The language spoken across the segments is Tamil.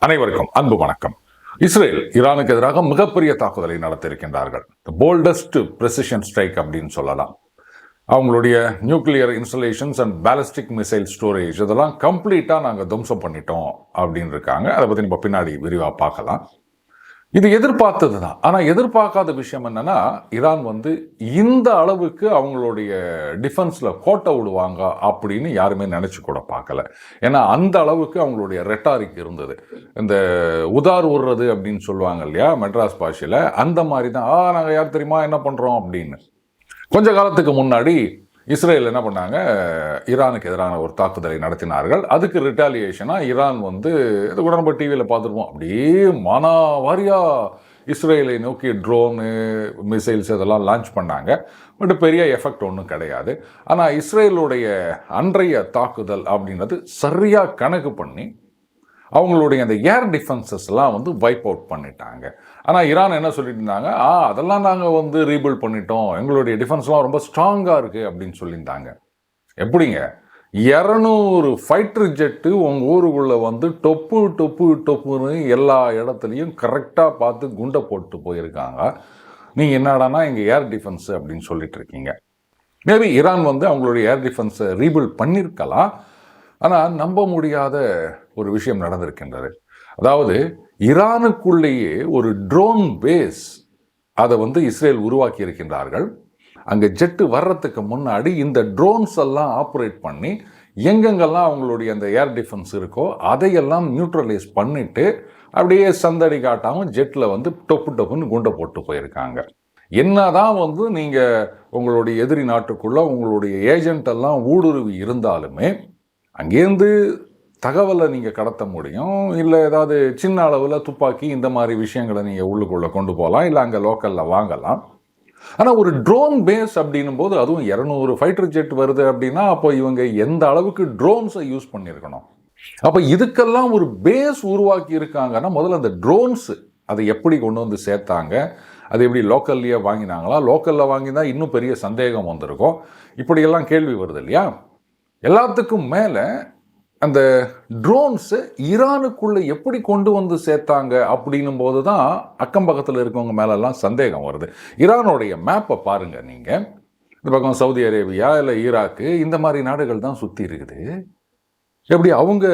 அனைவருக்கும் அன்பு வணக்கம். இஸ்ரேல் ஈரானுக்கு எதிராக மிகப்பெரிய தாக்குதலை நடத்த இருக்கின்றார்கள். போல்டஸ்ட் பிரெசிஷன் ஸ்ட்ரைக் அப்படின்னு சொல்லலாம். அவங்களுடைய nuclear installations and ballistic missile storage இதெல்லாம் கம்ப்ளீட்டாக நாங்கள் துவம்சம் பண்ணிட்டோம் அப்படின்னு இருக்காங்க. அதை பற்றி நம்ம பின்னாடி விரிவாக பார்க்கலாம். இது எதிர்பார்த்தது தான். ஆனால் எதிர்பார்க்காத விஷயம் என்னன்னா, ஈரான் இந்த அளவுக்கு அவங்களுடைய டிஃபென்ஸில் கோட்டை விடுவாங்க அப்படின்னு யாருமே நினச்சி கூட பார்க்கல. ஏன்னா அந்த அளவுக்கு அவங்களுடைய ரெட்டாரிக் இருந்தது. இந்த உதார் விடுறது அப்படின்னு சொல்லுவாங்க இல்லையா மெட்ராஸ் பாஷையில், அந்த மாதிரி தான் நாங்கள் யார் தெரியுமா என்ன பண்ணுறோம் அப்படின்னு. கொஞ்ச காலத்துக்கு முன்னாடி இஸ்ரேல் என்ன பண்ணாங்க, ஈரானுக்கு எதிரான ஒரு தாக்குதலை நடத்தினார்கள். அதுக்கு ரிட்டாலியேஷனாக ஈரான் இது கூட நம்ம டிவியில் பார்த்துருப்போம், அப்படியே வாரியாக இஸ்ரேலை நோக்கி ட்ரோனு மிசைல்ஸ் இதெல்லாம் லான்ச் பண்ணாங்க. பட் பெரிய எஃபெக்ட் ஒன்றும் கிடையாது. ஆனால் இஸ்ரேலுடைய அன்றைய தாக்குதல் அப்படின்றது சரியாக கணக்கு பண்ணி அவங்களுடைய அந்த ஏர் டிஃபென்சஸ்லாம் வைப் அவுட் பண்ணிட்டாங்க. ஆனால் ஈரான் என்ன சொல்லிட்டு இருந்தாங்க, அதெல்லாம் நாங்கள் ரீபில்ட் பண்ணிட்டோம், எங்களுடைய டிஃபென்ஸ்லாம் ரொம்ப ஸ்ட்ராங்காக இருக்குது அப்படின்னு சொல்லியிருந்தாங்க. எப்படிங்க 200 ஃபைட்டர் ஜெட்டு உங்கள் ஊருக்குள்ளே டொப்பு டொப்பு டொப்புன்னு எல்லா இடத்துலையும் கரெக்டாக பார்த்து குண்டை போட்டு போயிருக்காங்க. நீங்கள் என்னடானா எங்கள் ஏர் டிஃபென்ஸு அப்படின்னு சொல்லிட்டு இருக்கீங்க. மேபி ஈரான் அவங்களுடைய ஏர் டிஃபென்ஸை ரீபில்ட் பண்ணியிருக்கலாம். ஆனால் நம்ப முடியாத ஒரு விஷயம் நடந்திருக்கின்றது. அதாவது ஈரானுக்குள்ளேயே ஒரு ட்ரோன் பேஸ் அதை இஸ்ரேல் உருவாக்கி இருக்கின்றார்கள். அங்கே ஜெட்டு வர்றதுக்கு முன்னாடி இந்த ட்ரோன்ஸ் எல்லாம் ஆப்ரேட் பண்ணி எங்கெங்கெல்லாம் அவங்களுடைய அந்த ஏர் டிஃபென்ஸ் இருக்கோ அதையெல்லாம் நியூட்ரலைஸ் பண்ணிட்டு அப்படியே சந்தடி காட்டாமல் ஜெட்டில் டொப்பு டொப்புன்னு குண்டை போட்டு போயிருக்காங்க. என்னதான் நீங்கள் உங்களுடைய எதிரி நாட்டுக்குள்ளே உங்களுடைய ஏஜென்ட் எல்லாம் ஊடுருவி இருந்தாலுமே அங்கேருந்து தகவலை நீங்கள் கடத்த முடியும். இல்லை ஏதாவது சின்ன அளவில் துப்பாக்கி இந்த மாதிரி விஷயங்களை நீங்கள் உள்ளுக்குள்ளே கொண்டு போகலாம், இல்லை அங்கே லோக்கலில் வாங்கலாம். ஆனால் ஒரு ட்ரோன் பேஸ் அப்படின்னும் போது, அதுவும் 200 ஃபைட்டர் ஜெட் வருது அப்படின்னா, அப்போ இவங்க எந்த அளவுக்கு ட்ரோன்ஸை யூஸ் பண்ணியிருக்கணும். அப்போ இதுக்கெல்லாம் ஒரு பேஸ் உருவாக்கி இருக்காங்கன்னா, முதல்ல அந்த ட்ரோன்ஸு அதை எப்படி கொண்டு சேர்த்தாங்க, அது எப்படி லோக்கல்லையே வாங்கினாங்களா, லோக்கலில் வாங்கினா இன்னும் பெரிய சந்தேகம் வந்திருக்கும். இப்படியெல்லாம் கேள்வி வருது இல்லையா. எல்லாத்துக்கும் மேலே அந்த ட்ரோன்ஸை ஈரானுக்குள்ளே எப்படி கொண்டு சேர்த்தாங்க அப்படின்னும் போது தான் அக்கம் பக்கத்தில் இருக்கவங்க மேலெல்லாம் சந்தேகம் வருது. ஈரானுடைய மேப்பை பாருங்கள் நீங்கள். இந்த பக்கம் சவுதி அரேபியா இல்லை ஈராக்கு இந்த மாதிரி நாடுகள் தான் சுற்றி இருக்குது. எப்படி அவங்க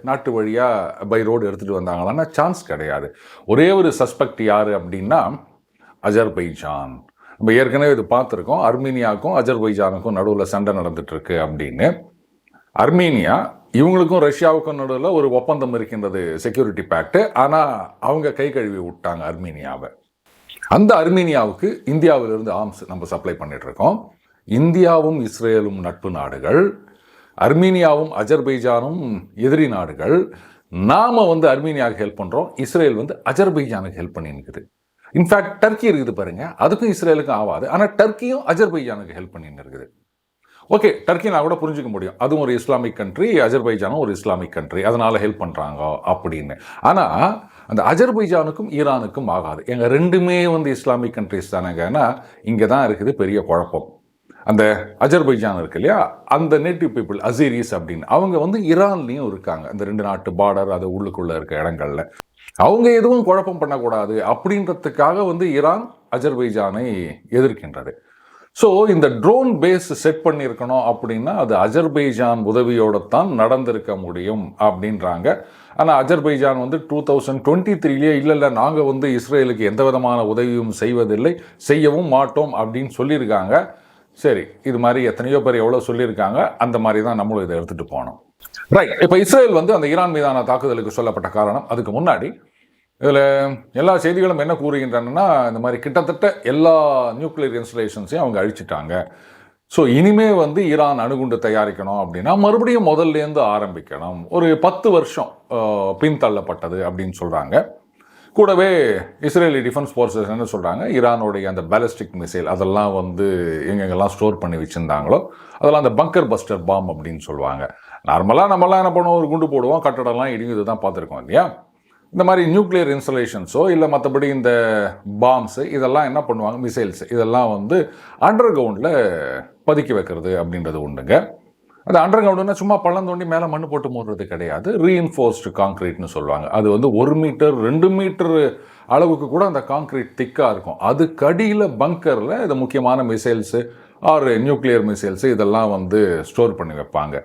நாட்டு வழியாக பை ரோடு எடுத்துகிட்டு வந்தாங்களான்னா சான்ஸ் கிடையாது. ஒரே ஒரு சஸ்பெக்ட் யார் அப்படின்னா அஜர்பைஜான். நம்ம ஏற்கனவே இது பார்த்துருக்கோம், அர்மீனியாவுக்கும் அஜர்பைஜானுக்கும் நடுவில் சண்டை நடந்துட்டுருக்கு அப்படின்னு. அர்மீனியா இவங்களுக்கும் ரஷ்யாவுக்கும் நடுவில் ஒரு ஒப்பந்தம் இருக்கின்றது, செக்யூரிட்டி பேக்ட். ஆனால் அவங்க கை கழுவி விட்டாங்க அர்மீனியாவை. அந்த அர்மீனியாவுக்கு இந்தியாவிலிருந்து ஆர்ம்ஸ் நம்ம சப்ளை பண்ணிகிட்ருக்கோம். இந்தியாவும் இஸ்ரேலும் நட்பு நாடுகள், அர்மீனியாவும் அஜர்பைஜானும் எதிரி நாடுகள். நாம் அர்மீனியாவுக்கு ஹெல்ப் பண்ணுறோம், இஸ்ரேல் அஜர்பைஜானுக்கு ஹெல்ப் பண்ணியிருக்குது. இன்ஃபேக்ட் டர்க்கி இருக்குது பாருங்க, அதுக்கும் இஸ்ரேலுக்கும் ஆகாது. ஆனால் டர்க்கியும் அஜர்பைஜானுக்கு ஹெல்ப் பண்ணின்னு இருக்குது. ஓகே, டர்க்கி நான் கூட புரிஞ்சுக்க முடியும், அதுவும் ஒரு இஸ்லாமிக் கண்ட்ரி, அஜர்பைஜானும் ஒரு இஸ்லாமிக் கண்ட்ரி, அதனால ஹெல்ப் பண்ணுறாங்க அப்படின்னு. ஆனால் அந்த அஜர்பைஜானுக்கும் ஈரானுக்கும் ஆகாது. எங்கள் ரெண்டுமே இஸ்லாமிக் கண்ட்ரிஸ் தானேங்கன்னா இங்கே தான் இருக்குது பெரிய குழப்பம். அந்த அஜர்பைஜான் இருக்கு இல்லையா, அந்த நேட்டிவ் பீப்புள் அசீரிஸ் அப்படின்னு அவங்க ஈரான்லேயும் இருக்காங்க. அந்த ரெண்டு நாட்டு பார்டர் அது உள்ளுக்குள்ளே இருக்க இடங்கள்ல அவங்க எதுவும் குழப்பம் பண்ணக்கூடாது அப்படின்றதுக்காக ஈரான் அஜர்பைஜானை எதிர்க்கின்றது. ஸோ இந்த ட்ரோன் பேஸ் செட் பண்ணியிருக்கணும் அப்படின்னா அது அஜர்பைஜான் உதவியோடு தான் நடந்திருக்க முடியும் அப்படின்றாங்க. ஆனால் அஜர்பைஜான் 2023 இல்லை நாங்கள் இஸ்ரேலுக்கு எந்த விதமான உதவியும் செய்வதில்லை, செய்யவும் மாட்டோம் அப்படின்னு சொல்லியிருக்காங்க. சரி, இது மாதிரி எத்தனையோ பேர் எவ்வளோ சொல்லியிருக்காங்க, அந்த மாதிரி தான் நம்மளும் இதை எடுத்துகிட்டு போனோம். ரைட். இப்போ இஸ்ரேல் அந்த ஈரான் மீதான தாக்குதலுக்கு சொல்லப்பட்ட காரணம், அதுக்கு முன்னாடி இதில் எல்லா செய்திகளும் என்ன கூறுகின்றன, இந்த மாதிரி கிட்டத்தட்ட எல்லா நியூக்ளியர் இன்ஸ்டலேஷன்ஸையும் அவங்க அழிச்சிட்டாங்க. ஸோ இனிமே ஈரான் அணுகுண்டு தயாரிக்கணும் அப்படின்னா மறுபடியும் முதல்லேருந்து ஆரம்பிக்கணும். ஒரு 10 வருஷம் பின்தள்ளப்பட்டது அப்படின்னு சொல்கிறாங்க. கூடவே இஸ்ரேலி டிஃபென்ஸ் ஃபோர்ஸஸ் என்ன சொல்கிறாங்க, ஈரானுடைய அந்த பேலிஸ்டிக் மிசைல் அதெல்லாம் எங்கெங்கெல்லாம் ஸ்டோர் பண்ணி வச்சுருந்தாங்களோ அதெல்லாம் அந்த பங்கர் பஸ்டர் பாம் அப்படின்னு சொல்லுவாங்க. நார்மலாக நம்மளாம் என்ன பண்ணுவோம், ஒரு குண்டு போடுவோம், கட்டடம்லாம் இடியும், இது தான் பார்த்துருக்கோம் இல்லையா. இந்த மாதிரி நியூக்ளியர் இன்ஸ்டலேஷன்ஸோ இல்லை மற்றபடி இந்த பாம்ஸு இதெல்லாம் என்ன பண்ணுவாங்க, மிசைல்ஸ் இதெல்லாம் அண்டர் கிரவுண்டில் பதுக்கி வைக்கிறது அப்படின்றது உண்டுங்க. அது அண்டர் கிரவுண்டுன்னா சும்மா பள்ளம் தோண்டி மேலே மண் போட்டு மூடுறது கிடையாது. ரீஇன்ஃபோர்ஸ்டு கான்கிரீட்னு சொல்லுவாங்க. அது வந்து 1 மீட்டர் 2 மீட்டர் அளவுக்கு கூட அந்த கான்கிரீட் திக்காக இருக்கும். அதுக்கு அடியில் பங்கரில் இது முக்கியமான மிசைல்ஸு ஆர் நியூக்ளியர் மிசைல்ஸு இதெல்லாம் வந்து ஸ்டோர் பண்ணி வைப்பாங்க.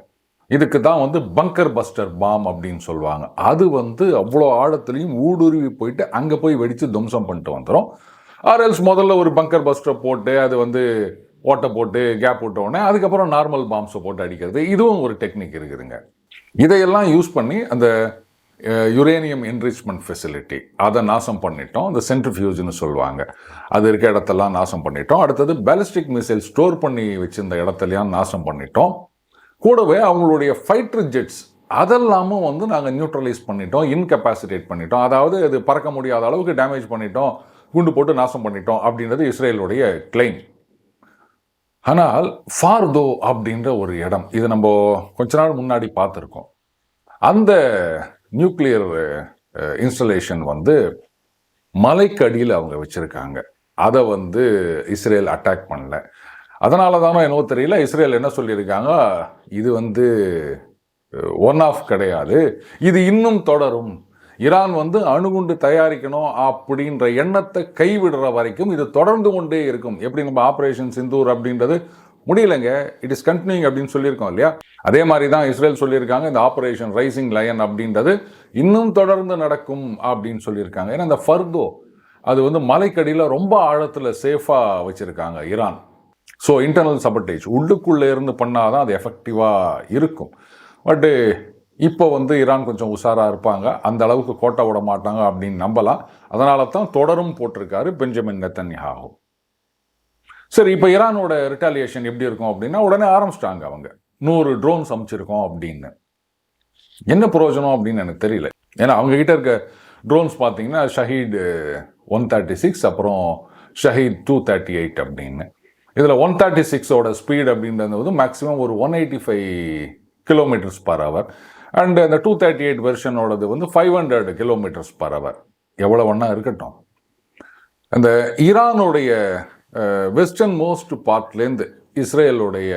இதுக்கு தான் வந்து பங்கர் பஸ்டர் பாம் அப்படின்னு சொல்லுவாங்க. அது வந்து அவ்வளோ ஆழத்துலையும் ஊடுருவி போயிட்டு அங்கே போய் வெடித்து துவம்சம் பண்ணிட்டு வந்துடும். ஆர்எல்ஸ் முதல்ல ஒரு பங்கர் பஸ்டர் போட்டு அது வந்து ஓட்டை போட்டு கேப் விட்டோடனே அதுக்கப்புறம் நார்மல் பாம்ஸை போட்டு அடிக்கிறது, இதுவும் ஒரு டெக்னிக் இருக்குதுங்க. இதையெல்லாம் யூஸ் பண்ணி அந்த யுரேனியம் என்ரிச்மெண்ட் ஃபெசிலிட்டி அதை நாசம் பண்ணிட்டோம். அந்த சென்ட்ரிஃபியூஜ்னு சொல்லுவாங்க, அது இருக்க இடத்தெல்லாம் நாசம் பண்ணிட்டோம். அடுத்தது பேலிஸ்டிக் மிசைல் ஸ்டோர் பண்ணி வச்சிருந்த இடத்துலையும் நாசம் பண்ணிட்டோம். கூடவே அவங்களுடைய ஃபைட்டர் ஜெட்ஸ் அதெல்லாமும் வந்து நாங்கள் நியூட்ரலைஸ் பண்ணிட்டோம், இன்கெப்பாசிட்டேட் பண்ணிட்டோம். அதாவது அது பறக்க முடியாத அளவுக்கு டேமேஜ் பண்ணிட்டோம், குண்டு போட்டு நாசம் பண்ணிட்டோம் அப்படின்றது இஸ்ரேலுடைய கிளைம். ஆனால் ஃபார்தோ அப்படின்ற ஒரு இடம், இது நம்ம கொஞ்ச நாள் முன்னாடி பார்த்துருக்கோம். அந்த நியூக்ளியர் இன்ஸ்டலேஷன் வந்து மலைக்கு அடியில் அவங்க வச்சுருக்காங்க. அதை வந்து இஸ்ரேல் அட்டாக் பண்ணல. அதனால தானோ என்னவோ தெரியல, இஸ்ரேல் என்ன சொல்லியிருக்காங்க, இது வந்து ஒன் ஆஃப் கிடையாது, இது இன்னும் தொடரும். ஈரான் வந்து அணுகுண்டு தயாரிக்கணும் அப்படின்ற எண்ணத்தை கைவிடுற வரைக்கும் இது தொடர்ந்து கொண்டே இருக்கும். எப்படி நம்ம ஆப்ரேஷன் சிந்தூர் அப்படின்றது முடியலைங்க, இட் இஸ் கண்டினியூங் அப்படின்னு சொல்லியிருக்கோம் இல்லையா, அதே மாதிரி தான் இஸ்ரேல் சொல்லியிருக்காங்க இந்த ஆப்ரேஷன் ரைசிங் லயன் அப்படின்றது இன்னும் தொடர்ந்து நடக்கும் அப்படின்னு சொல்லியிருக்காங்க. ஏன்னா இந்த ஃபர்தோ அது வந்து மலைக்கடியில் ரொம்ப ஆழத்தில் சேஃபாக வச்சுருக்காங்க ஈரான். ஸோ இன்டர்னல் சபர்டேஜ் உள்ளுக்குள்ளே இருந்து பண்ணாதான் அது எஃபெக்டிவாக இருக்கும். பட்டு இப்போ வந்து ஈரான் கொஞ்சம் உஷாராக இருப்பாங்க, அந்த அளவுக்கு கோட்டை விட மாட்டாங்க அப்படின்னு நம்பலாம். அதனால தான் தொடரும் போட்டிருக்காரு பெஞ்சமின் நெத்தன்யாஹூ. சரி, இப்போ ஈரானோட ரிட்டாலியேஷன் எப்படி இருக்கும் அப்படின்னா, உடனே ஆரம்பிச்சிட்டாங்க அவங்க 100 ட்ரோன்ஸ் அமைச்சிருக்கோம் அப்படின்னு. என்ன பிரயோஜனம் அப்படின்னு எனக்கு தெரியல. ஏன்னா அவங்க கிட்ட இருக்க ட்ரோன்ஸ் பார்த்தீங்கன்னா ஷஹீட் 136 அப்புறம் ஷஹீட் 238 அப்படின்னு. இதில் 136ஓட ஸ்பீட் அப்படின்றது வந்து மேக்ஸிமம் ஒரு 185 கிலோமீட்டர்ஸ் பர் ஹவர். அண்ட் அந்த 238 வெர்ஷனோடது வந்து 500 கிலோமீட்டர்ஸ் பர் ஹவர். எவ்வளோ ஒன்றா இருக்கட்டும், அந்த ஈரானுடைய வெஸ்டர்ன் மோஸ்ட் பார்ட்லேருந்து இஸ்ரேலுடைய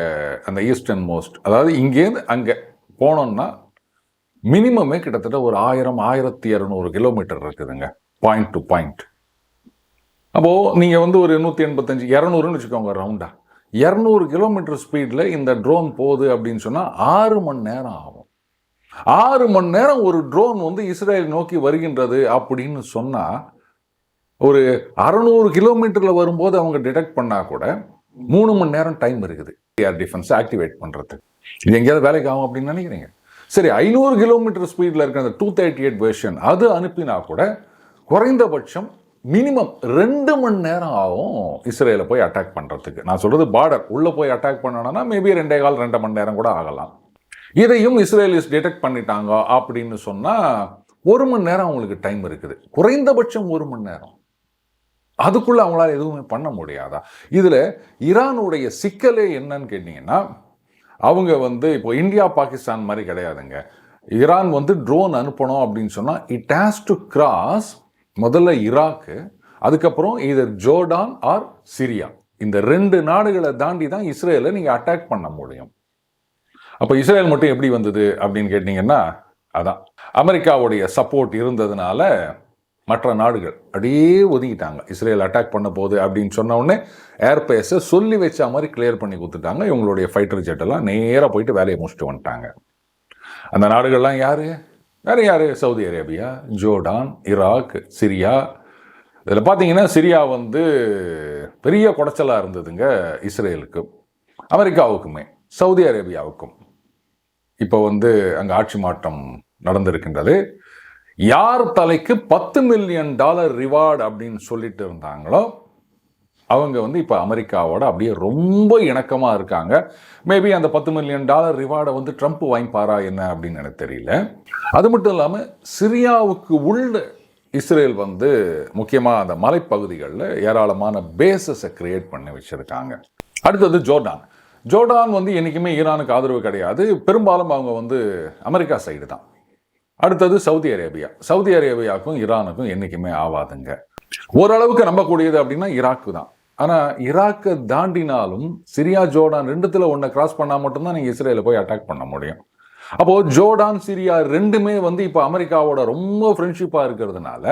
அந்த ஈஸ்டர்ன் மோஸ்ட், அதாவது இங்கேருந்து அங்கே போனோம்னா மினிமமே கிட்டத்தட்ட ஒரு 1000-1200 கிலோமீட்டர் இருக்குதுங்க, பாயிண்ட் டு பாயிண்ட். அப்போது நீங்கள் வந்து ஒரு 185-200ன்னு வச்சுக்கோங்க ரவுண்டாக, 200 கிலோமீட்டர் ஸ்பீடில் இந்த ட்ரோன் போகுது அப்படின்னு சொன்னால் 6 மணி நேரம் ஆகும். 6 மணி நேரம் ஒரு ட்ரோன் வந்து இஸ்ரேல் நோக்கி வருகின்றது அப்படின்னு சொன்னால், ஒரு 600 கிலோமீட்டரில் வரும்போது அவங்க டிடெக்ட் பண்ணால் கூட 3 மணி நேரம் டைம் இருக்குது ஏர் டிஃபென்ஸ் ஆக்டிவேட் பண்ணுறதுக்கு. இது எங்கேயாவது வேலைக்கு ஆகும் அப்படின்னு நினைக்கிறீங்க? சரி, 500 கிலோமீட்டர் ஸ்பீடில் இருக்கிற அந்த 238 வெர்ஷன் அது அனுப்பினா கூட குறைந்தபட்சம் மினிமம் 2 மணி நேரம் ஆகும் இஸ்ரேலை போய் அட்டாக் பண்ணுறதுக்கு. நான் சொல்கிறது பார்டர் உள்ளே போய் அட்டாக் பண்ணணும்னா மேபி 2 மணி நேரம் கூட ஆகலாம். இதையும் இஸ்ரேலிஸ் டிடெக்ட் பண்ணிட்டாங்க அப்படின்னு சொன்னால் 1 மணி நேரம் அவங்களுக்கு டைம் இருக்குது, குறைந்தபட்சம் 1 மணி நேரம். அதுக்குள்ளே அவங்களால எதுவுமே பண்ண முடியாதா? இதில் ஈரானுடைய சிக்கலே என்னன்னு கேட்டிங்கன்னா, அவங்க வந்து இப்போ இந்தியா பாகிஸ்தான் மாதிரி கிடையாதுங்க. ஈரான் வந்து ட்ரோன் அனுப்பணும் அப்படின்னு சொன்னால் இட் ஹேஸ் டு கிராஸ் முதல்ல ஈராக்கு, அதுக்கப்புறம் இதர் ஜோர்டான் ஆர் சிரியா. இந்த 2 நாடுகளை தாண்டி தான் இஸ்ரேலை நீங்கள் அட்டாக் பண்ண முடியும். அப்போ இஸ்ரேல் மட்டும் எப்படி வந்தது அப்படின்னு கேட்டிங்கன்னா, அதான் அமெரிக்காவுடைய சப்போர்ட் இருந்ததுனால மற்ற நாடுகள் அப்படியே ஒதுக்கிட்டாங்க. இஸ்ரேல் அட்டாக் பண்ண போகுது அப்படின்னு சொன்ன உடனே ஏர்பேஸை சொல்லி வச்ச மாதிரி கிளியர் பண்ணி கொடுத்துட்டாங்க. இவங்களுடைய ஃபைட்டர் ஜெட்டெல்லாம் நேராக போயிட்டு வேலையை முடிச்சுட்டு வந்துட்டாங்க. அந்த நாடுகள்லாம் யார்? வேறு யார்? Saudi Arabia, Jordan, Iraq, Syria. இதில் பார்த்தீங்கன்னா சிரியா வந்து பெரிய குடைச்சலாக இருந்ததுங்க இஸ்ரேலுக்கு, அமெரிக்காவுக்குமே சவுதி அரேபியாவுக்கும். இப்போ வந்து அங்கே ஆட்சி மாற்றம் நடந்திருக்கின்றது. யார் தலைக்கு $10 மில்லியன் ரிவார்டு அப்படின்னு சொல்லிட்டு இருந்தாங்களோ அவங்க வந்து இப்போ அமெரிக்காவோட அப்படியே ரொம்ப இணக்கமாக இருக்காங்க. மேபி அந்த $10 மில்லியன் ரிவார்டை வந்து ட்ரம்ப் வாங்கிப்பாரா என்ன அப்படின்னு எனக்கு தெரியல. அது மட்டும் இல்லாமல் சிரியாவுக்கு உள்ள இஸ்ரேல் வந்து முக்கியமாக அந்த மலைப்பகுதிகளில் ஏராளமான பேசஸை கிரியேட் பண்ணி வச்சுருக்காங்க. அடுத்தது ஜோர்டான். ஜோர்டான் வந்து என்றைக்குமே ஈரானுக்கு ஆதரவு கிடையாது, பெரும்பாலும் அவங்க வந்து அமெரிக்கா சைடு தான். அடுத்தது சவுதி அரேபியா. சவுதி அரேபியாவுக்கும் ஈரானுக்கும் என்றைக்குமே ஆவாதுங்க. ஓரளவுக்கு நம்பக்கூடியது அப்படின்னா ஈராக்கு தான். ஆனால் ஈராக்கை தாண்டினாலும் சிரியா ஜோர்டான் ரெண்டுத்தில் ஒன்றை கிராஸ் பண்ணால் மட்டும்தான் நீங்கள் இஸ்ரேலை போய் அட்டாக் பண்ண முடியும். அப்போது ஜோர்டான் சிரியா ரெண்டுமே வந்து இப்போ அமெரிக்காவோட ரொம்ப ஃப்ரெண்ட்ஷிப்பாக இருக்கிறதுனால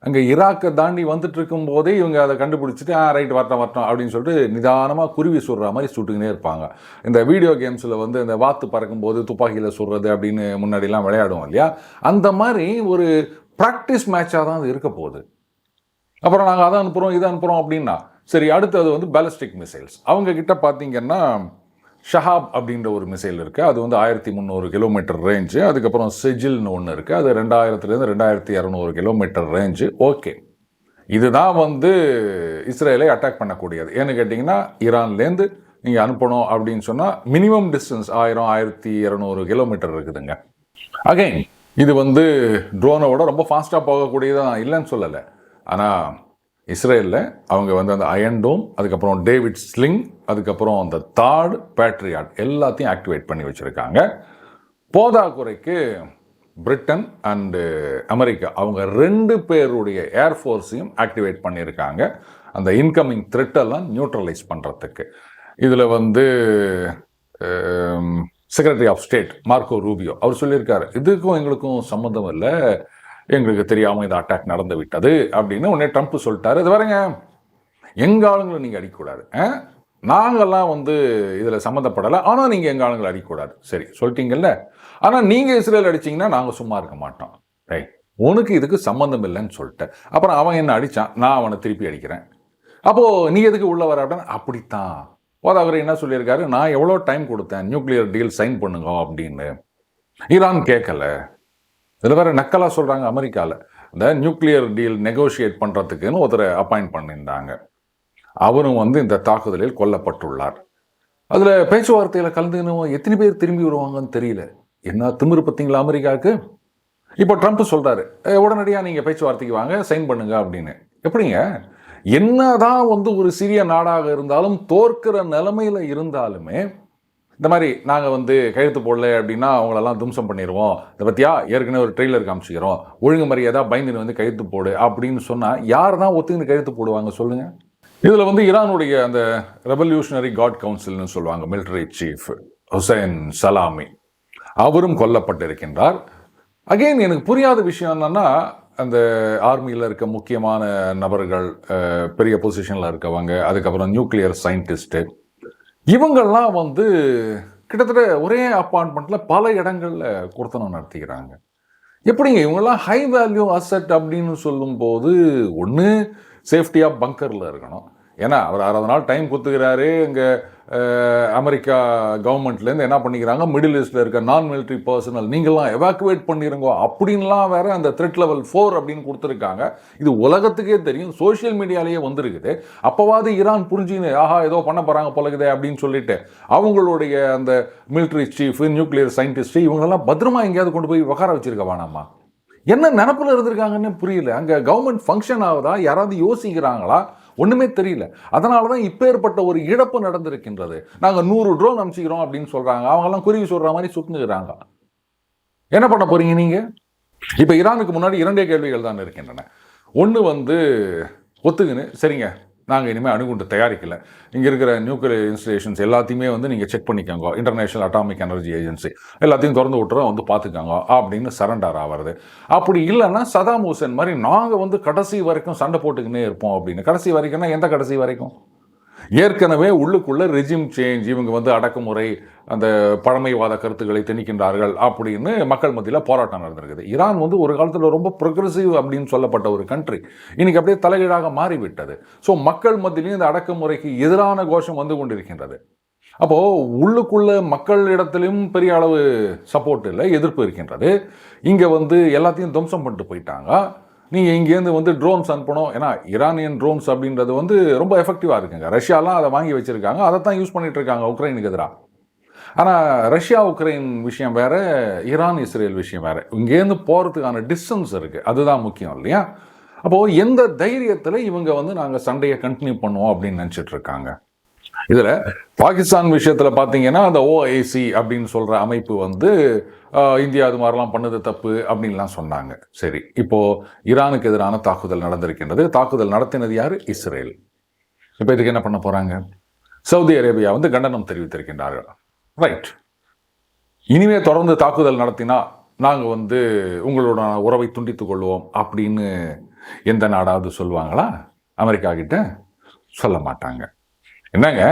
அங்கே ஈராக்கை தாண்டி வந்துட்டு இருக்கும் போதே இவங்க அதை கண்டுபிடிச்சிட்டு ரைட் வரட்டும் அப்படின்னு சொல்லிட்டு நிதானமாக குருவி சுடுற மாதிரி சுட்டுக்கினே இருப்பாங்க. இந்த வீடியோ கேம்ஸில் வந்து இந்த வாத்து பறக்கும்போது துப்பாக்கியில் சுடுறது அப்படின்னு முன்னாடிலாம் விளையாடுவோம் இல்லையா, அந்த மாதிரி ஒரு ப்ராக்டிஸ் மேட்சாக தான் அது இருக்க போகுது. அப்புறம் நாங்கள் அதை அனுப்புகிறோம் இதை அனுப்புகிறோம் அப்படின்னா சரி, அடுத்தது வந்து பேலிஸ்டிக் மிசைல்ஸ். அவங்க கிட்ட பார்த்தீங்கன்னா ஷஹாப் அப்படின்ற ஒரு மிசைல் இருக்குது. அது வந்து 1300 கிலோமீட்டர் ரேஞ்சு. அதுக்கப்புறம் செஜில்னு ஒன்று இருக்குது, அது 2000லேருந்து 2200 கிலோமீட்டர் ரேஞ்சு. ஓகே, இதுதான் வந்து இஸ்ரேலை அட்டாக் பண்ணக்கூடியது. ஏன்னு கேட்டிங்கன்னா ஈரான்லேருந்து நீங்கள் அனுப்பணும் அப்படின்னு சொன்னால் மினிமம் டிஸ்டன்ஸ் 1200 கிலோமீட்டர் இருக்குதுங்க. அகைன் இது வந்து ட்ரோனோட ரொம்ப ஃபாஸ்ட்டாக போகக்கூடியதான், இல்லைன்னு சொல்லலை. ஆனால் இஸ்ரேலில் அவங்க வந்து அந்த அயன் டோம், அதுக்கப்புறம் டேவிட் ஸ்லிங், அதுக்கப்புறம் அந்த தாட் பேட்ரியாட் எல்லாத்தையும் ஆக்டிவேட் பண்ணி வச்சுருக்காங்க. போதாக்குறைக்கு பிரிட்டன் அண்டு அமெரிக்கா அவங்க 2 பேருடைய ஏர்ஃபோர்ஸையும் ஆக்டிவேட் பண்ணியிருக்காங்க அந்த இன்கமிங் த்ரெட்டெல்லாம் நியூட்ரலைஸ் பண்ணுறதுக்கு. இதில் வந்து secretary of state Marco Rubio அவர் சொல்லியிருக்காரு, இதுக்கும் எங்களுக்கும் சம்மந்தம் இல்லை, எங்களுக்கு தெரியாமல் இந்த அட்டாக் நடந்து விட்டது அப்படின்னு உடனே ட்ரம்ப் சொல்லிட்டாரு. இது வரங்க, எங்கள் ஆளுங்களை நீங்கள் அடிக்கக்கூடாது, நாங்கள்லாம் வந்து இதில் சம்மந்தப்படலை, ஆனால் நீங்கள் எங்கள் ஆளுங்களை அடிக்கக்கூடாது. சரி சொல்லிட்டீங்கல்ல, ஆனால் நீங்கள் இஸ்ரேல் அடிச்சிங்கன்னா நாங்கள் சும்மா இருக்க மாட்டோம். உனக்கு இதுக்கு சம்மந்தம் இல்லைன்னு சொல்லிட்டேன். அப்புறம் அவன் என்ன அடித்தான், நான் அவனை திருப்பி அடிக்கிறேன். அப்போது நீ எதுக்கு உள்ள வர அப்படின்னு. அப்படித்தான் அவர் என்ன சொல்லியிருக்காரு, நான் எவ்வளோ டைம் கொடுத்தேன் நியூக்ளியர் டீல் சைன் பண்ணுங்க அப்படின்னு. ஈரான் கேட்கல. இதில் வேறு நக்கலாக சொல்கிறாங்க, அமெரிக்காவில் இந்த நியூக்ளியர் டீல் நெகோஷியேட் பண்ணுறதுக்குன்னு ஒருத்தரை அப்பாயிண்ட் பண்ணியிருந்தாங்க. அவரும் வந்து இந்த தாக்குதலில் கொல்லப்பட்டுள்ளார். அதில் பேச்சுவார்த்தையில் கலந்துக்கணும் எத்தனை பேர் திரும்பி வருவாங்கன்னு தெரியல. என்ன திமிரு பார்த்தீங்களா அமெரிக்காவுக்கு. இப்போ ட்ரம்ப் சொல்கிறாரு, உடனடியாக நீங்கள் பேச்சுவார்த்தைக்கு வாங்க, சைன் பண்ணுங்க அப்படின்னு. எப்படிங்க, என்னதான் வந்து ஒரு சிறிய நாடாக இருந்தாலும் தோற்கிற நிலைமையில் இருந்தாலுமே இந்த மாதிரி நாங்கள் வந்து கையெழுத்து போடல அப்படின்னா அவங்களெல்லாம் தும்சம் பண்ணிடுவோம், இதை பற்றியா ஏற்கனவே ஒரு ட்ரெய்லர் காமிச்சிக்கிறோம், ஒழுங்கு மரியாதை பயந்துன்னு வந்து கையெழுத்து போடு அப்படின்னு சொன்னால் யார் தான் ஒத்துக்கின்னு கையெழுத்து போடுவாங்க சொல்லுங்கள். இதில் வந்து ஈரானுடைய அந்த ரெவல்யூஷனரி காட் கவுன்சில்னு சொல்லுவாங்க மிலிட்டரி சீஃப் ஹுசைன் சலாமி, அவரும் கொல்லப்பட்டிருக்கின்றார். அகெயின் எனக்கு புரியாத விஷயம் என்னன்னா, அந்த ஆர்மியில் இருக்க முக்கியமான நபர்கள், பெரிய பொசிஷனில் இருக்கவங்க, அதுக்கப்புறம் நியூக்ளியர் சயின்டிஸ்ட்டு, இவங்கள்லாம் வந்து கிட்டத்தட்ட ஒரே அப்பார்ட்மெண்ட்டில் பல இடங்களில் கொடுத்தனம் நடத்திக்கிறாங்க. எப்படிங்க இவங்கெல்லாம் ஹை வேல்யூ அசெட் அப்படின்னு சொல்லும்போது ஒன்று சேஃப்டியாக பங்கரில் இருக்கணும். ஏன்னா அவர் 60 நாள் டைம் கொடுத்துக்கிறாரு. இங்கே அமெரிக்கா கவர்மெண்ட்லேருந்து என்ன பண்ணிக்கிறாங்க, மிடில் ஈஸ்டில் இருக்க நான் மிலிட்ரி பர்சனல் நீங்கள்லாம் எவாக்குவேட் பண்ணிடுங்க அப்படின்லாம் வேற அந்த த்ரெட் லெவல் 4 அப்படின்னு கொடுத்துருக்காங்க. இது உலகத்துக்கே தெரியும், சோஷியல் மீடியாலேயே வந்திருக்குது. அப்போவாது ஈரான் புரிஞ்சுன்னு ஆஹா ஏதோ பண்ண போகிறாங்க போலக்குதே அப்படின்னு சொல்லிட்டு அவங்களுடைய அந்த மிலிட்ரி சீஃப், நியூக்ளியர் சயின்டிஸ்ட் இவங்களெல்லாம் பத்திரமா எங்கேயாவது கொண்டு போய் உட்கார வச்சிருக்க வேணாமா? என்ன நினப்பில் இருந்திருக்காங்கன்னு புரியல. அங்கே கவர்மெண்ட் ஃபங்க்ஷன் ஆகுதா, யாராவது யோசிக்கிறாங்களா, ஒன்றுமே தெரியல. அதனால தான் இப்பேற்பட்ட ஒரு இழப்பு நடந்திருக்கின்றது. நாங்கள் 100 ட்ரோன் அனுப்பிச்சிக்கிறோம் அப்படின்னு சொல்கிறாங்க, அவங்கெல்லாம் குருவி சொல்கிற மாதிரி சுற்றுங்கிறாங்க. என்ன பண்ண போகிறீங்க நீங்கள்? இப்போ ஈரானுக்கு முன்னாடி 2 கேள்விகள் தான் இருக்கின்றன. ஒன்று வந்து ஒத்துக்குன்னு சரிங்க நாங்கள் இனிமேல் அணுகுண்டு தயாரிக்கலை, இங்கே இருக்கிற நியூக்ளியர் இன்ஸ்டலேஷன்ஸ் எல்லாத்தையுமே வந்து நீங்கள் செக் பண்ணிக்கோங்க, இன்டர்நேஷனல் அட்டாமிக் எனர்ஜி ஏஜென்சி எல்லாத்தையும் திறந்து விட்டுறோம், வந்து பார்த்துக்கோங்க அப்படின்னு சரண்டர் ஆகிறது. அப்படி இல்லைன்னா சதாம் ஹுசேன் மாதிரி நாங்கள் வந்து கடைசி வரைக்கும் சண்டை போட்டுக்கினே இருப்போம் அப்படின்னு. கடைசி வரைக்கும்னா எந்த கடைசி வரைக்கும்? ஏற்கனவே உள்ளுக்குள்ள ரெஜிம் சேஞ்ச், இவங்க வந்து அடக்குமுறை, அந்த பழமைவாத கருத்துக்களை திணிக்கின்றார்கள் அப்படின்னு மக்கள் மத்தியில் போராட்டம் நடந்திருக்குது. ஈரான் வந்து ஒரு காலத்தில் ரொம்ப ப்ரொக்ரெசிவ் அப்படின்னு சொல்லப்பட்ட ஒரு கண்ட்ரி, இன்னைக்கு அப்படியே தலைகீழாக மாறிவிட்டது. ஸோ மக்கள் மத்தியிலையும் இந்த அடக்குமுறைக்கு எதிரான கோஷம் வந்து கொண்டிருக்கின்றது. அப்போது உள்ளுக்குள்ள மக்களிடத்திலும் பெரிய அளவு சப்போர்ட் இல்லை, எதிர்ப்பு இருக்கின்றது. இங்கே வந்து எல்லாத்தையும் துவம்சம் பண்ணிட்டு போயிட்டாங்க. நீங்கள் இங்கேருந்து வந்து ட்ரோன்ஸ் அனுப்பணும், ஏன்னா ஈரானியன் ட்ரோன்ஸ் அப்படின்றது வந்து ரொம்ப எஃபெக்டிவாக இருக்குங்க. ரஷ்யாலாம் அதை வாங்கி வச்சுருக்காங்க, அதை தான் யூஸ் பண்ணிகிட்டு இருக்காங்க உக்ரைனுக்கு எதிராக. ஆனால் ரஷ்யா உக்ரைன் விஷயம் வேறு, ஈரான் இஸ்ரேல் விஷயம் வேறு. இங்கேருந்து போகிறதுக்கான டிஸ்டன்ஸ் இருக்குது, அதுதான் முக்கியம் இல்லையா? அப்போது எந்த தைரியத்தில் இவங்க வந்து நாங்கள் சண்டையை கண்டினியூ பண்ணுவோம் அப்படின்னு நினச்சிட்டு இருக்காங்க. இதில் பாகிஸ்தான் விஷயத்தில் பார்த்தீங்கன்னா அந்த OIC அப்படின்னு சொல்கிற அமைப்பு வந்து இந்தியா அது மாதிரிலாம் பண்ணது தப்பு அப்படின்லாம் சொன்னாங்க. சரி, இப்போது ஈரானுக்கு எதிரான தாக்குதல் நடந்திருக்கின்றது. தாக்குதல் நடத்தினது யார்? இஸ்ரேல். இப்போ இதுக்கு என்ன பண்ண போகிறாங்க? சவுதி அரேபியா வந்து கண்டனம் தெரிவித்திருக்கின்றார்கள். ரைட், இனிமே தொடர்ந்து தாக்குதல் நடத்தினா நாங்கள் வந்து உங்களோட உறவை துண்டித்துக் கொள்வோம் அப்படின்னு எந்த நாடாவது சொல்லுவாங்களா? அமெரிக்கா கிட்ட சொல்ல மாட்டாங்க. என்னங்க,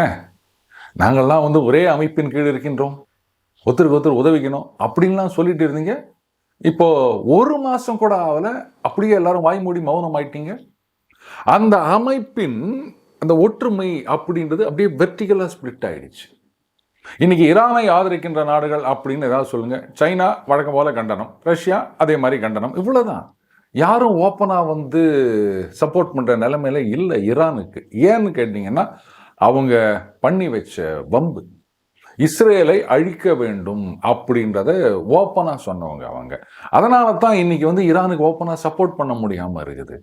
நாங்கள்லாம் வந்து ஒரே அமைப்பின் கீழ் இருக்கின்றோம், ஒருத்தருக்கு ஒருத்தர் உதவிக்கணும் அப்படின்லாம் சொல்லிட்டு இருந்தீங்க. இப்போ ஒரு மாசம் கூட ஆகல, அப்படியே எல்லாரும் வாய் மூடி மௌனம் ஆயிட்டீங்க. அந்த அமைப்பின் அந்த ஒற்றுமை அப்படின்றது அப்படியே வெர்டிகலா ஸ்பிளிட் ஆயிடுச்சு. இன்னைக்கு ஈரானை ஆதரிக்கின்ற நாடுகள் அப்படின்னு ஏதாவது சொல்லுங்க. சைனா வழக்கம் போல கண்டனம், ரஷ்யா அதே மாதிரி கண்டனம், இவ்வளவுதான். யாரும் ஓப்பனா வந்து சப்போர்ட் பண்ற நிலைமையில இல்லை ஈரானுக்கு. ஏன்னு கேட்டீங்கன்னா, அவங்க பண்ணி வச்ச வம்பு, இஸ்ரேலை அழிக்க வேண்டும் அப்படின்றத ஓப்பனா சொன்னவங்க அவங்க. அதனால தான் இன்னைக்கு வந்து ஈரானுக்கு ஓப்பனா சப்போர்ட் பண்ண முடியாம இருக்குது.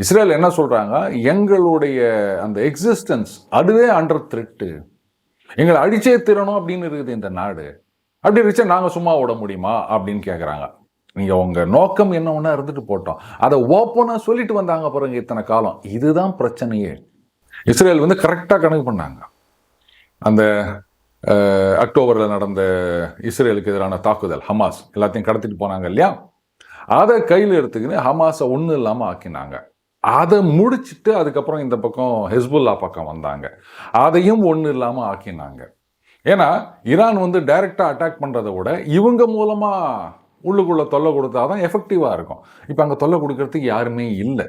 இஸ்ரேல் என்ன சொல்றாங்க, எங்களுடைய அந்த எக்ஸிஸ்டன்ஸ் அதுவே அண்டர் த்ரெட்டு, எங்களை அழிச்சே தீரணும் அப்படின்னு இருக்குது இந்த நாடு. அப்படி இருந்துச்சா நாங்கள் சும்மா விட முடியுமா அப்படின்னு கேட்குறாங்க. நீங்கள் உங்கள் நோக்கம் என்ன ஒன்றா இருந்துட்டு போட்டோம், அதை ஓப்பனாக சொல்லிட்டு வந்தாங்க பாருங்க இத்தனை காலம். இதுதான் பிரச்சனையே. இஸ்ரேல் வந்து கரெக்டாக கணக்கு பண்ணாங்க. அந்த அக்டோபரில் நடந்த இஸ்ரேலுக்கு எதிரான தாக்குதல், ஹமாஸ் எல்லாத்தையும் கடத்திட்டு போனாங்க இல்லையா, அதை கையில் எடுத்துக்கின்னு ஹமாஸை ஒன்றும் இல்லாமல் ஆக்கினாங்க. அதை முடிச்சுட்டு அதுக்கப்புறம் இந்த பக்கம் ஹெஸ்புல்லா பக்கம் வந்தாங்க, அதையும் ஒன்றும் இல்லாமல் ஆக்கினாங்க. ஏன்னா ஈரான் வந்து டைரெக்டாக அட்டாக் பண்ணுறதை விட இவங்க மூலமாக உள்ளுக்குள்ளே தொல்லை கொடுத்தா தான் எஃபெக்டிவாக இருக்கும். இப்போ அங்கே தொல்லை கொடுக்கறதுக்கு யாருமே இல்லை,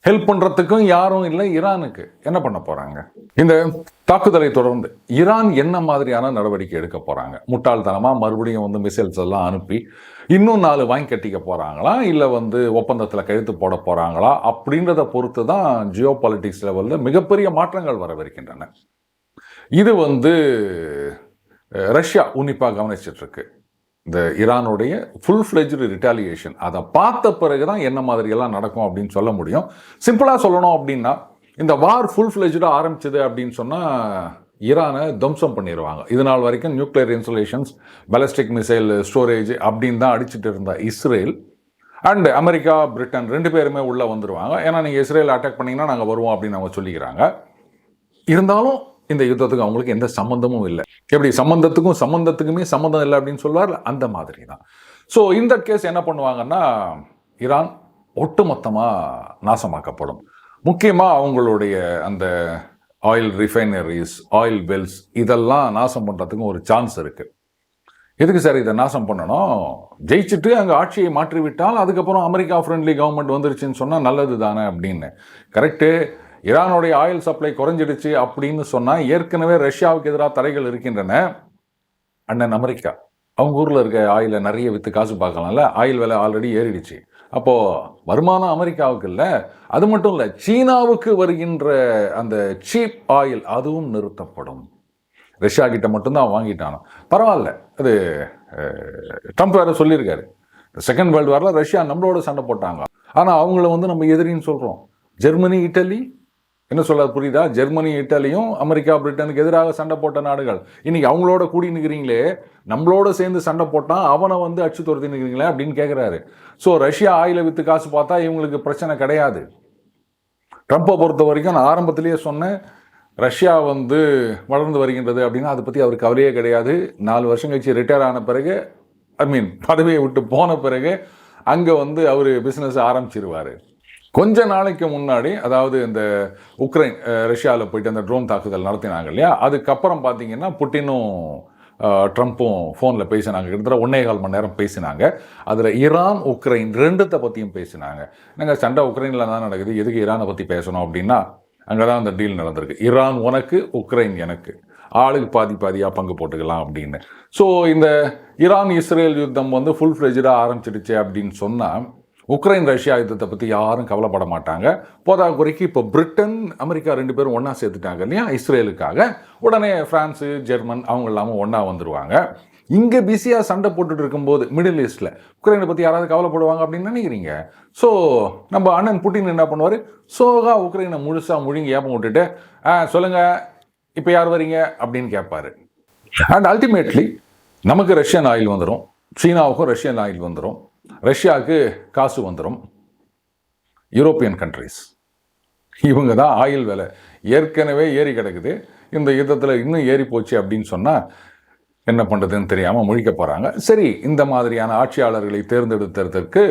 ஹெல்ப் பண்ணுறதுக்கும் யாரும் இல்லை. ஈரானுக்கு என்ன பண்ண போகிறாங்க? இந்த தாக்குதலை தொடர்ந்து ஈரான் என்ன மாதிரியான நடவடிக்கை எடுக்க போகிறாங்க? முட்டாள்தனமாக மறுபடியும் வந்து மிசைல்ஸ் எல்லாம் அனுப்பி இன்னும் 4 வாங்கி கட்டிக்க போகிறாங்களா, இல்லை வந்து ஒப்பந்தத்தில் கழுத்து போட போகிறாங்களா அப்படின்றத பொறுத்து தான் ஜியோ பாலிட்டிக்ஸ் லெவலில் மிகப்பெரிய மாற்றங்கள் வரவிருக்கின்றன. இது வந்து ரஷ்யா உன்னிப்பாக கவனிச்சிட்ருக்கு. இந்த ஈரானுடைய ஃபுல் ஃப்ளெஜ்டு ரிட்டாலியேஷன், அதை பார்த்த பிறகு தான் என்ன மாதிரியெல்லாம் நடக்கும் அப்படின்னு சொல்ல முடியும். சிம்பிளாக சொல்லணும் அப்படின்னா, இந்த வார் ஃபுல் ஃப்ளெஜ்டாக ஆரம்பிச்சது அப்படின்னு சொன்னால் ஈரானை துவம்சம் பண்ணிடுவாங்க. இது நாள் வரைக்கும் nuclear installations, ballistic missile storage அப்படின்னு தான் அடிச்சுட்டு இருந்த இஸ்ரேல் அண்ட் அமெரிக்கா, பிரிட்டன் 2 பேருமே உள்ளே வந்துடுவாங்க. ஏன்னா நீங்கள் இஸ்ரேல் அட்டாக் பண்ணிங்கன்னா நாங்கள் வருவோம் அப்படின்னு அவங்க சொல்லிக்கிறாங்க. இருந்தாலும் இந்த யுத்தத்துக்கு அவங்களுக்கு எந்த சம்மந்தமும் இல்லை. எப்படி சம்மந்தத்துக்குமே சம்மந்தம் இல்லை அப்படின்னு சொல்லுவார், அந்த மாதிரி தான். ஸோ இந்த கேஸ் என்ன பண்ணுவாங்கன்னா, ஈரான் ஒட்டுமொத்தமாக நாசமாக்கப்படும். முக்கியமாக அவங்களுடைய அந்த ஆயில் ரிஃபைனரிஸ், ஆயில் வெல்ஸ், இதெல்லாம் நாசம் பண்ணுறதுக்கும் ஒரு சான்ஸ் இருக்குது. எதுக்கு சார் இதை நாசம் பண்ணணும்? ஜெயிச்சுட்டு அங்கே ஆட்சியை மாற்றிவிட்டால் அதுக்கப்புறம் அமெரிக்கா ஃப்ரெண்ட்லி கவர்மெண்ட் வந்துருச்சுன்னு சொன்னால் நல்லது தானே அப்படின்னு. கரெக்டு, ஈரானுடைய ஆயில் சப்ளை குறைஞ்சிடுச்சு அப்படின்னு சொன்னால் ஏற்கனவே ரஷ்யாவுக்கு எதிராக தடைகள் இருக்கின்றன. அண்ணன் அமெரிக்கா அவங்க ஊரில் இருக்க ஆயிலை நிறைய விற்று காசு பார்க்கலாம்ல, ஆயில் விலை ஆல்ரெடி ஏறிடுச்சு. அப்போது வருமானம் அமெரிக்காவுக்கு இல்லை, அது மட்டும் இல்லை, சீனாவுக்கு வருகின்ற அந்த சீப் ஆயில் அதுவும் நிறுத்தப்படும். ரஷ்யா கிட்ட மட்டும்தான் வாங்கிட்டானோ பரவாயில்ல, அது ட்ரம்ப் வேறு சொல்லியிருக்காரு. செகண்ட் வேர்ல்டு வாரில் ரஷ்யா நம்மளோட சண்டை போட்டாங்க, ஆனால் அவங்கள வந்து நம்ம எதிரின்னு சொல்கிறோம். ஜெர்மனி, இட்டலி என்ன சொல்ல புரியுதா? ஜெர்மனி, இட்டாலியும் அமெரிக்கா, பிரிட்டனுக்கு எதிராக சண்டை போட்ட நாடுகள். இன்னைக்கு அவங்களோட கூடி நிற்கிறீங்களே, நம்மளோட சேர்ந்து சண்டை போட்டான் அவனை வந்து அச்சு துரத்தி நிற்கிறீங்களே அப்படின்னு கேட்குறாரு. ஸோ ரஷ்யா ஆயிலை விற்று காசு பார்த்தா இவங்களுக்கு பிரச்சனை கிடையாது. ட்ரம்ப்பை பொறுத்த வரைக்கும் நான் ஆரம்பத்திலேயே சொன்னேன், ரஷ்யா வந்து வளர்ந்து வருகின்றது அப்படின்னா அதை பற்றி அவருக்கு கவலையே கிடையாது. 4 வருஷம் கழிச்சு ரிட்டையர் ஆன பிறகு, பதவியை விட்டு போன பிறகு அங்கே வந்து அவர் பிஸ்னஸ் ஆரம்பிச்சிருவார். கொஞ்ச நாளைக்கு முன்னாடி, அதாவது இந்த உக்ரைன் ரஷ்யாவில் போயிட்டு அந்த ட்ரோன் தாக்குதல் நடத்தினாங்க இல்லையா, அதுக்கப்புறம் பார்த்தீங்கன்னா புட்டினும் ட்ரம்ப்பும் ஃபோனில் பேசினாங்க. கிட்டத்தட்ட 1.25 மணி நேரம் பேசினாங்க. அதில் ஈரான், உக்ரைன் 2த்தை பற்றியும் பேசினாங்க. நாங்கள் சண்டை உக்ரைனில் தான் நடக்குது, எதுக்கு ஈரானை பற்றி பேசணும் அப்படின்னா, அங்கே தான் அந்த டீல் நடந்திருக்கு. ஈரான் உனக்கு, உக்ரைன் எனக்கு, ஆளுக்கு பாதியாக பங்கு போட்டுக்கலாம் அப்படின்னு. ஸோ இந்த ஈரான் இஸ்ரேல் யுத்தம் வந்து ஃபுல் ஃப்ளெஜ்டாக ஆரம்பிச்சிடுச்சு அப்படின்னு சொன்னால் உக்ரைன் ரஷ்யா யுத்தத்தை பற்றி யாரும் கவலைப்பட மாட்டாங்க. போதாக்குறைக்கு இப்போ பிரிட்டன், அமெரிக்கா 2 பேரும் ஒன்றா சேர்த்துட்டாங்க இல்லையா இஸ்ரேலுக்காக. உடனே ஃப்ரான்ஸு, ஜெர்மன் அவங்க எல்லாமும் ஒன்றா வந்துடுவாங்க. இங்கே பிஸியாக சண்டை போட்டுட்டு இருக்கும்போது மிடில் ஈஸ்டில் உக்ரைனை பற்றி யாராவது கவலைப்படுவாங்க அப்படின்னு நினைக்கிறீங்க? ஸோ நம்ம அண்ணன் புட்டின் என்ன பண்ணுவார், சோகா உக்ரைனை முழுசாக முழுங்கி ஏப்பம் விட்டுட்டு சொல்லுங்கள் இப்போ யார் வரீங்க அப்படின்னு கேட்பாரு. அண்ட் அல்டிமேட்லி நமக்கு ரஷ்யன் ஆயில் வந்துடும், சீனாவுக்கும் ரஷ்யன் ஆயில் வந்துடும், ரஷ்யாவுக்கு காசு வந்துடும், யூரோப்பியன் கண்ட்ரிஸ் இவங்க தான் ஆயில் விலை ஏற்கனவே ஏறி கிடக்குது, இந்த யுத்தத்தில் இன்னும் ஏறி போச்சு அப்படின்னு சொன்னால் என்ன பண்ணுறதுன்னு தெரியாமல் முழிக்க போகிறாங்க. சரி, இந்த மாதிரியான ஆட்சியாளர்களை தேர்ந்தெடுத்ததற்கு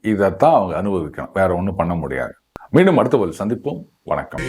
இதைத்தான் அவங்க அனுபவிக்கணும், வேற ஒன்றும் பண்ண முடியாது. மீண்டும் அடுத்த ஒரு சந்திப்போம். வணக்கம்.